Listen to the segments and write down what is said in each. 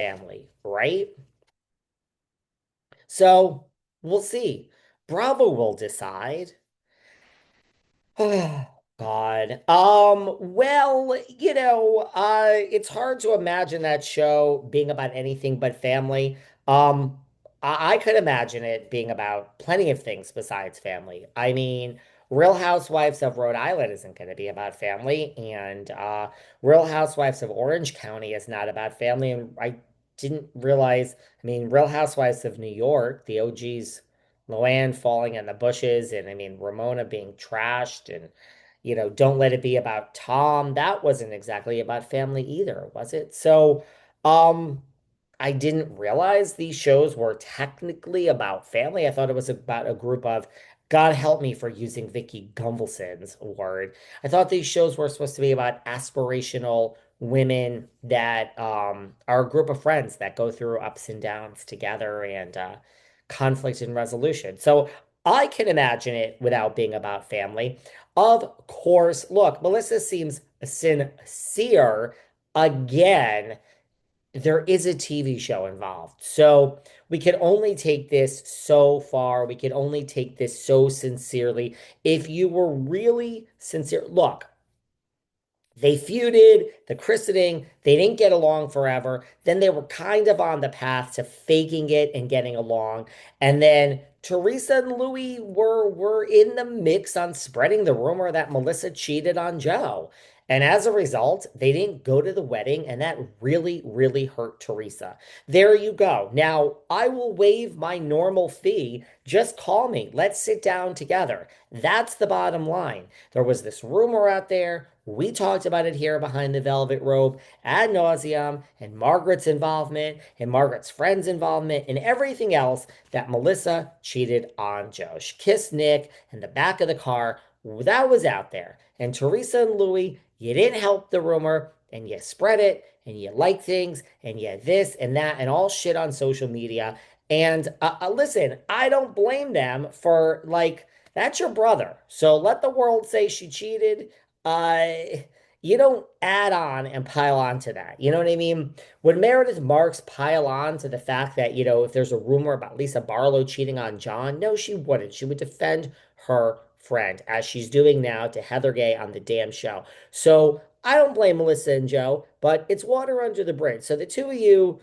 family, right? So we'll see. Bravo will decide. Oh, God. It's hard to imagine that show being about anything but family. Um, I could imagine it being about plenty of things besides family. I mean, Real Housewives of Rhode Island isn't going to be about family, and Real Housewives of Orange County is not about family. And I didn't realize, I mean, Real Housewives of New York, the OGs. Luann falling in the bushes, and I mean Ramona being trashed, and don't let it be about Tom. That wasn't exactly about family either, was it? So, um, I didn't realize these shows were technically about family. I thought it was about a group of, God help me for using Vicky Gunvalson's word. I thought these shows were supposed to be about aspirational women that are a group of friends that go through ups and downs together and conflict and resolution. So I can imagine it without being about family. Of course, look, Melissa seems sincere. Again, there is a TV show involved. So we can only take this so far. We can only take this so sincerely. If you were really sincere, look, they feuded, the christening, they didn't get along forever. Then they were kind of on the path to faking it and getting along. And then Teresa and Louis were in the mix on spreading the rumor that Melissa cheated on Joe. And as a result, they didn't go to the wedding, and that really, really hurt Teresa. There you go. Now, I will waive my normal fee. Just call me. Let's sit down together. That's the bottom line. There was this rumor out there. We talked about it here behind the velvet rope ad nauseum, and Margaret's involvement, and Margaret's friends' involvement, and everything else that Melissa cheated on Joe. She kissed Nick in the back of the car. That was out there. And Teresa and Louis, you didn't help the rumor, and you spread it, and you like things, and you this and that, and all shit on social media. And listen, I don't blame them for like, that's your brother. So let the world say she cheated. Uh, you don't add on and pile on to that. You know what I mean? Would Meredith Marks pile on to the fact that, if there's a rumor about Lisa Barlow cheating on John? No, she wouldn't. She would defend her friend, as she's doing now to Heather Gay on the damn show. So I don't blame Melissa and Joe, but it's water under the bridge. So the two of you,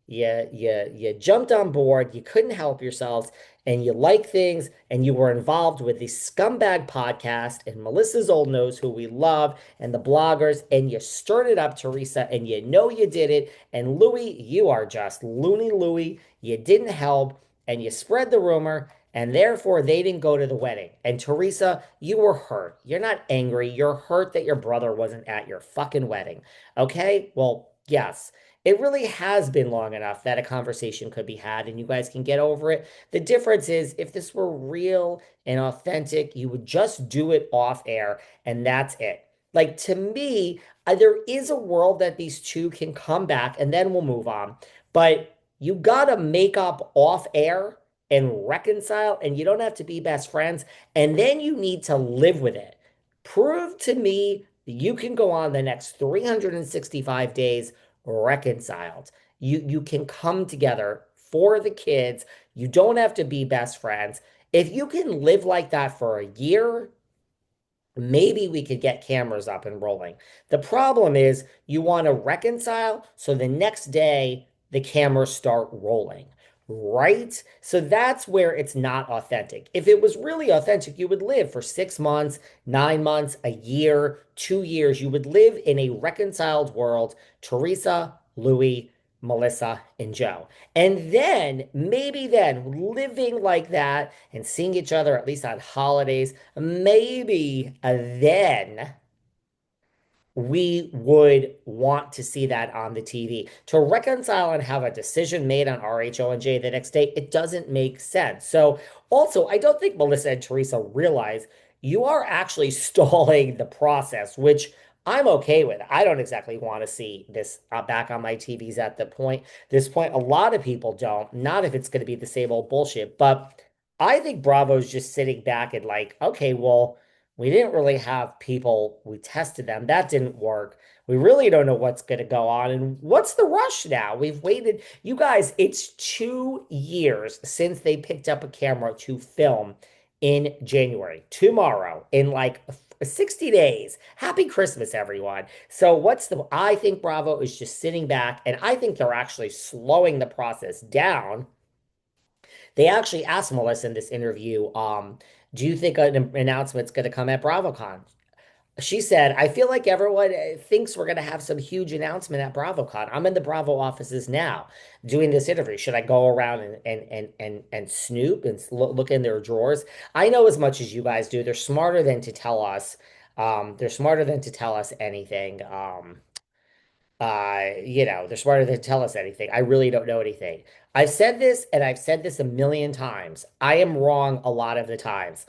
you jumped on board, you couldn't help yourselves, and you like things, and you were involved with the scumbag podcast and Melissa's old nose, who we love, and the bloggers, and you stirred it up, Teresa, and you know you did it. And Louis, you are just loony Louis. You didn't help, and you spread the rumor, and therefore they didn't go to the wedding. And Teresa, you were hurt. You're not angry. You're hurt that your brother wasn't at your fucking wedding. Okay? Well, yes. It really has been long enough that a conversation could be had and you guys can get over it. The difference is if this were real and authentic, you would just do it off air and that's it. Like to me, there is a world that these two can come back and then we'll move on. But you gotta make up off air and reconcile, and you don't have to be best friends. And then you need to live with it. Prove to me that you can go on the next 365 days reconciled. You can come together for the kids. You don't have to be best friends. If you can live like that for a year, maybe we could get cameras up and rolling. The problem is you want to reconcile so the next day the cameras start rolling, right? So that's where it's not authentic. If it was really authentic, you would live for 6 months, 9 months, a year, 2 years. You would live in a reconciled world. Teresa, Louis, Melissa, and Joe. And then, maybe then, living like that and seeing each other at least on holidays, maybe then we would want to see that on the TV. To reconcile and have a decision made on RHONJ the next day, it doesn't make sense. So, also, I don't think Melissa and Teresa realize you are actually stalling the process, which I'm okay with. I don't exactly want to see this back on my TVs at this point. A lot of people don't, not if it's going to be the same old bullshit, but I think Bravo's just sitting back and like, okay, well, we didn't really have people, we tested them. That didn't work. We really don't know what's going to go on. And what's the rush now? We've waited, you guys, it's 2 years since they picked up a camera to film in January. Tomorrow, in like 60 days. Happy Christmas, everyone. So, I think Bravo is just sitting back, and I think they're actually slowing the process down. They actually asked Melissa in this interview, do you think an announcement's going to come at BravoCon? She said, I feel like everyone thinks we're going to have some huge announcement at BravoCon. I'm in the Bravo offices now doing this interview. Should I go around and snoop and look in their drawers? I know as much as you guys do. They're smarter than to tell us. They're smarter than to tell us anything. They're smarter than to tell us anything. I really don't know anything. I've said this and I've said this a million times. I am wrong a lot of the times.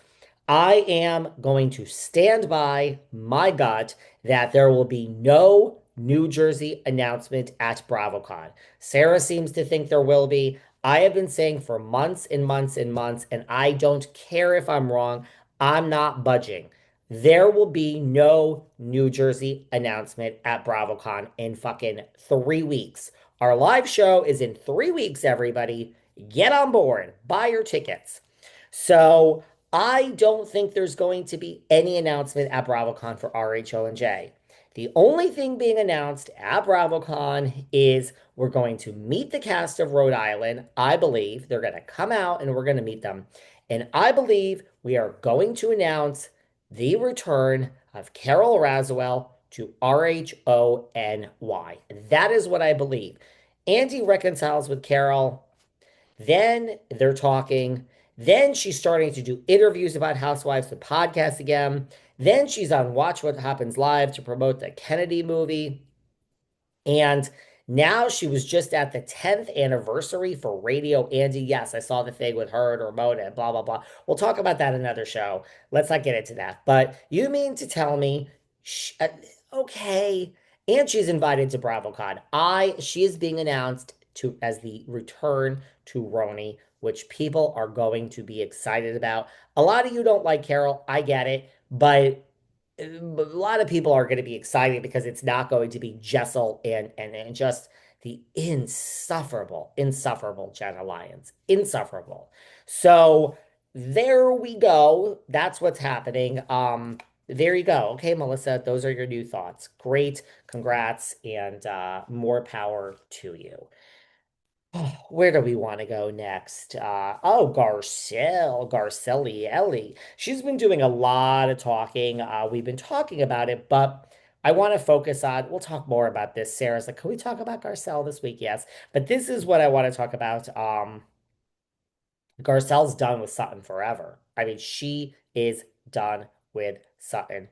I am going to stand by my gut that there will be no New Jersey announcement at BravoCon. Sarah seems to think there will be. I have been saying for months and months and months, and I don't care if I'm wrong. I'm not budging. There will be no New Jersey announcement at BravoCon in fucking 3 weeks. Our live show is in 3 weeks, everybody. Get on board, buy your tickets. So I don't think there's going to be any announcement at BravoCon for RHONJ. The only thing being announced at BravoCon is we're going to meet the cast of Rhode Island. I believe they're going to come out and we're going to meet them. And I believe we are going to announce the return of Carol Raswell to RHONY. That is what I believe. Andy reconciles with Carol. Then they're talking. Then she's starting to do interviews about Housewives, the podcast again. Then she's on Watch What Happens Live to promote the Kennedy movie. And now she was just at the 10th anniversary for Radio Andy. Yes, I saw the thing with her and Ramona and blah, blah, blah. We'll talk about that in another show. Let's not get into that. But you mean to tell me, okay. And she's invited to BravoCon. She is being announced to as the return to Roni, which people are going to be excited about. A lot of you don't like Carol. I get it. But a lot of people are going to be excited because it's not going to be Jessel and just the insufferable Jenna Lyons. Insufferable. So there we go. That's what's happening. There you go. Okay, Melissa, those are your new thoughts. Great. Congrats and more power to you. Where do we want to go next? Garcelle Ellie. She's been doing a lot of talking. We've been talking about it, but I want to focus on, we'll talk more about this. Sarah's like, can we talk about Garcelle this week? Yes. But this is what I want to talk about. Garcelle's done with Sutton forever. I mean, she is done with Sutton